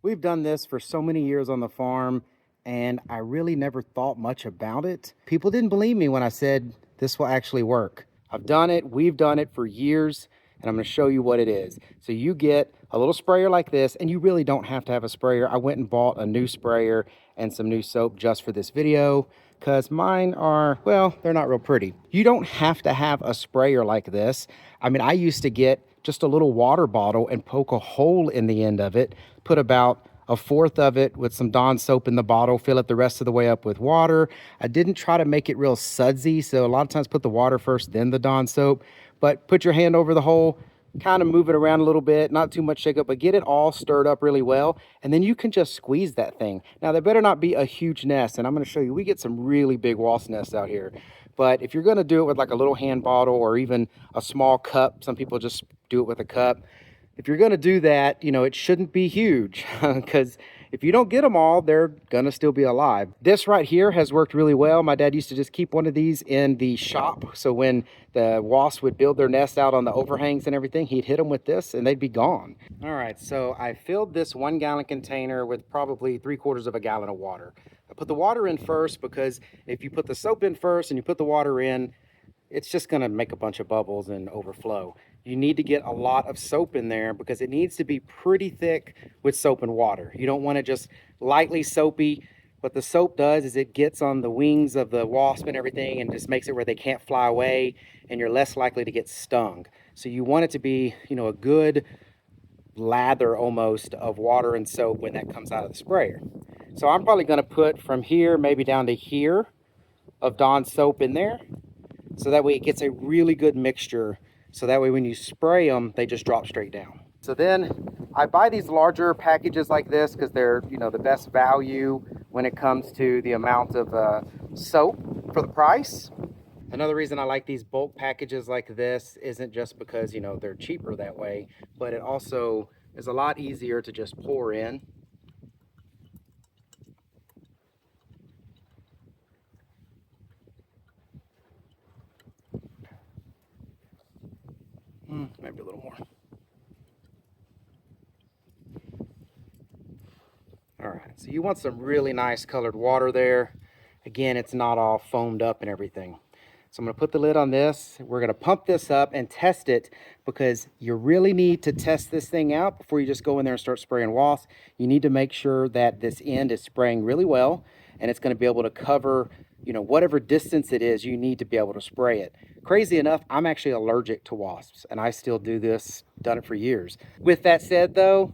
We've done this for so many years on the farm, and I really never thought much about it. People didn't believe me when I said this will actually work. I've done it, we've done it for years, and I'm gonna show you what it is. So you get a little sprayer like this, and you really don't have to have a sprayer. I went and bought a new sprayer and some new soap just for this video, because mine are, well, they're not real pretty. You don't have to have a sprayer like this. I mean, I used to get just a little water bottle and poke a hole in the end of it, put about a fourth of it with some Dawn soap in the bottle, fill it the rest of the way up with water. I didn't try to make it real sudsy, so a lot of times put the water first, then the Dawn soap. But put your hand over the hole, kind of move it around a little bit, not too much shake up, but get it all stirred up really well, and then you can just squeeze that thing. Now, there better not be a huge nest, and I'm going to show you, we get some really big wasp nests out here. But if you're going to do it with like a little hand bottle or even a small cup, some people just do it with a cup. If you're going to do that, you know, it shouldn't be huge, because if you don't get them all, they're going to still be alive. This right here has worked really well. My dad used to just keep one of these in the shop. So when the wasps would build their nest out on the overhangs and everything, he'd hit them with this and they'd be gone. All right, so I filled this 1 gallon container with probably 3/4 of a gallon of water. I put the water in first because if you put the soap in first and you put the water in, it's just going to make a bunch of bubbles and overflow. You need to get a lot of soap in there because it needs to be pretty thick with soap and water. You don't want to just lightly soapy. What the soap does is it gets on the wings of the wasp and everything and just makes it where they can't fly away, and you're less likely to get stung. So you want it to be, you know, a good lather almost of water and soap when that comes out of the sprayer. So I'm probably going to put from here maybe down to here of Dawn soap in there, so that way it gets a really good mixture, so that way when you spray them, they just drop straight down. So then I buy these larger packages like this because they're, you know, the best value when it comes to the amount of soap for the price. Another reason I like these bulk packages like this isn't just because, you know, they're cheaper that way, but it also is a lot easier to just pour in. Maybe a little more. All right, so you want some really nice colored water there. Again, it's not all foamed up and everything. So I'm gonna put the lid on this. We're gonna pump this up and test it, because you really need to test this thing out before you just go in there and start spraying wasps. You need to make sure that this end is spraying really well, and it's gonna be able to cover, you know, whatever distance it is, you need to be able to spray it. Crazy enough, I'm actually allergic to wasps, and I still do this, done it for years. With that said though,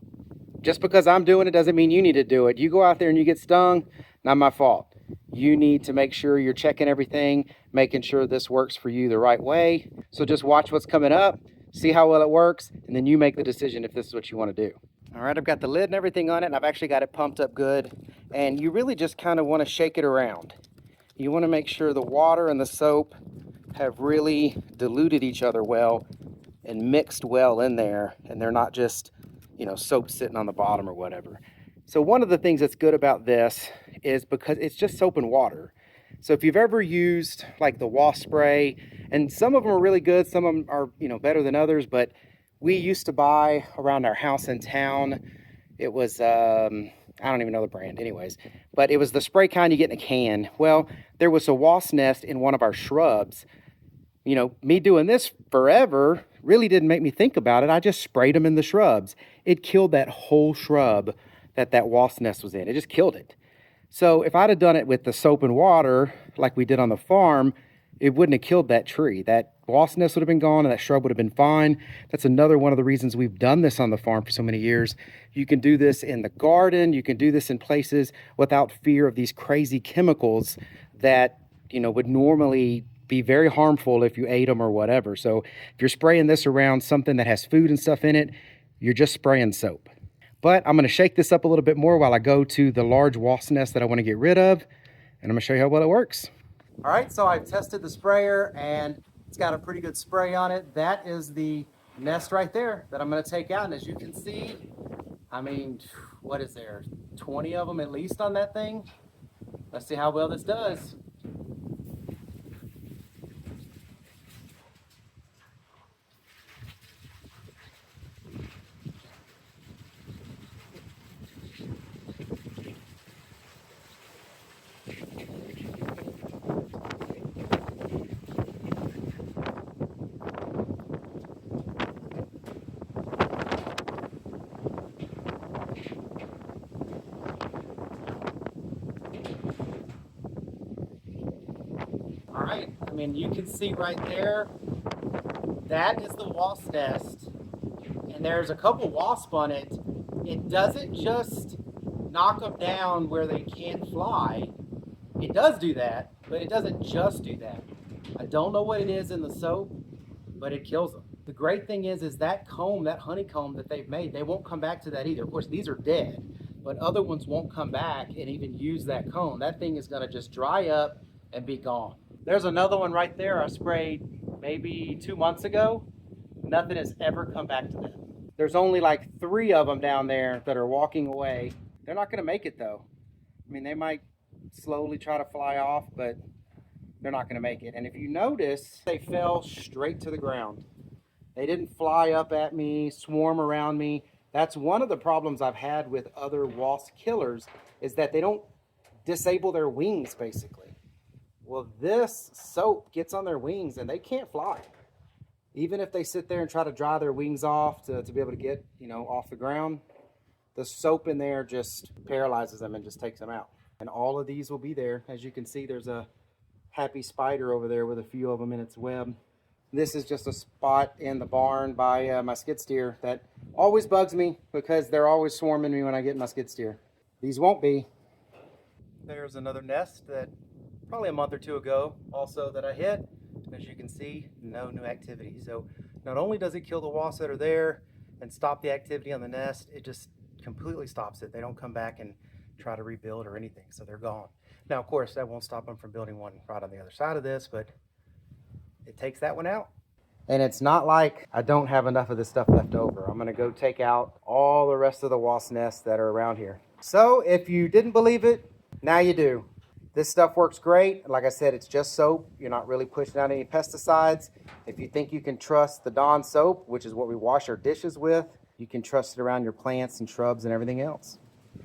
just because I'm doing it doesn't mean you need to do it. You go out there and you get stung, not my fault. You need to make sure you're checking everything, making sure this works for you the right way. So just watch what's coming up, see how well it works, and then you make the decision if this is what you want to do. All right, I've got the lid and everything on it, and I've actually got it pumped up good. And you really just kind of want to shake it around. You want to make sure the water and the soap have really diluted each other well and mixed well in there, and they're not just, you know, soap sitting on the bottom or whatever. So one of the things that's good about this is because it's just soap and water. So if you've ever used like the wasp spray, and some of them are really good, some of them are, you know, better than others, but we used to buy around our house in town, it was I don't even know the brand anyways, but it was the spray kind you get in a can. Well, there was a wasp nest in one of our shrubs. You know, me doing this forever really didn't make me think about it. I just sprayed them in the shrubs. It killed that whole shrub that wasp nest was in. It just killed it. So if I'd have done it with the soap and water like we did on the farm, it wouldn't have killed that tree. That wasp nest would have been gone and that shrub would have been fine. That's another one of the reasons we've done this on the farm for so many years. You can do this in the garden. You can do this in places without fear of these crazy chemicals that, you know, would normally be very harmful if you ate them or whatever. So if you're spraying this around something that has food and stuff in it, you're just spraying soap. But I'm going to shake this up a little bit more while I go to the large wasp nest that I want to get rid of, and I'm going to show you how well it works. All right, so I've tested the sprayer and it's got a pretty good spray on it. That is the nest right there that I'm going to take out, and as you can see, I mean, what is there, 20 of them at least on that thing? Let's see how well this does. mean, you can see right there, that is the wasp nest, and there's a couple wasps on it. It doesn't just knock them down where they can't fly. It does do that, but it doesn't just do that. I don't know what it is in the soap, but it kills them. The great thing is that comb, that honeycomb that they've made, they won't come back to that either. Of course, these are dead, but other ones won't come back and even use that comb. That thing is gonna just dry up and be gone. There's another one right there I sprayed maybe 2 months ago. Nothing has ever come back to that. There's only like 3 of them down there that are walking away. They're not gonna make it though. I mean, they might slowly try to fly off, but they're not gonna make it. And if you notice, they fell straight to the ground. They didn't fly up at me, swarm around me. That's one of the problems I've had with other wasp killers, is that they don't disable their wings, basically. Well, this soap gets on their wings and they can't fly. Even if they sit there and try to dry their wings off to be able to get, off the ground, the soap in there just paralyzes them and just takes them out. And all of these will be there. As you can see, there's a happy spider over there with a few of them in its web. This is just a spot in the barn by my skid steer that always bugs me because they're always swarming me when I get my skid steer. These won't be. There's another nest that probably a month or 2 ago also that I hit. As you can see, no new activity. So not only does it kill the wasps that are there and stop the activity on the nest, it just completely stops it. They don't come back and try to rebuild or anything, so they're gone. Now, of course, that won't stop them from building one right on the other side of this, but it takes that one out. And it's not like I don't have enough of this stuff left over. I'm gonna go take out all the rest of the wasp nests that are around here. So if you didn't believe it, now you do. This stuff works great. Like I said, it's just soap. You're not really pushing out any pesticides. If you think you can trust the Dawn soap, which is what we wash our dishes with, you can trust it around your plants and shrubs and everything else.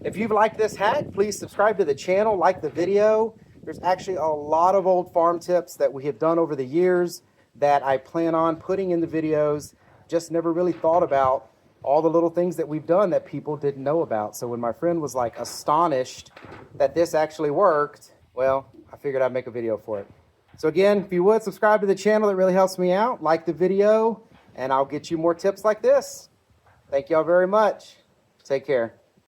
If you've liked this hack, please subscribe to the channel, like the video. There's actually a lot of old farm tips that we have done over the years that I plan on putting in the videos. Just never really thought about all the little things that we've done that people didn't know about. So when my friend was like astonished that this actually worked, well, I figured I'd make a video for it. So again, if you would subscribe to the channel, it really helps me out. Like the video, and I'll get you more tips like this. Thank y'all very much. Take care.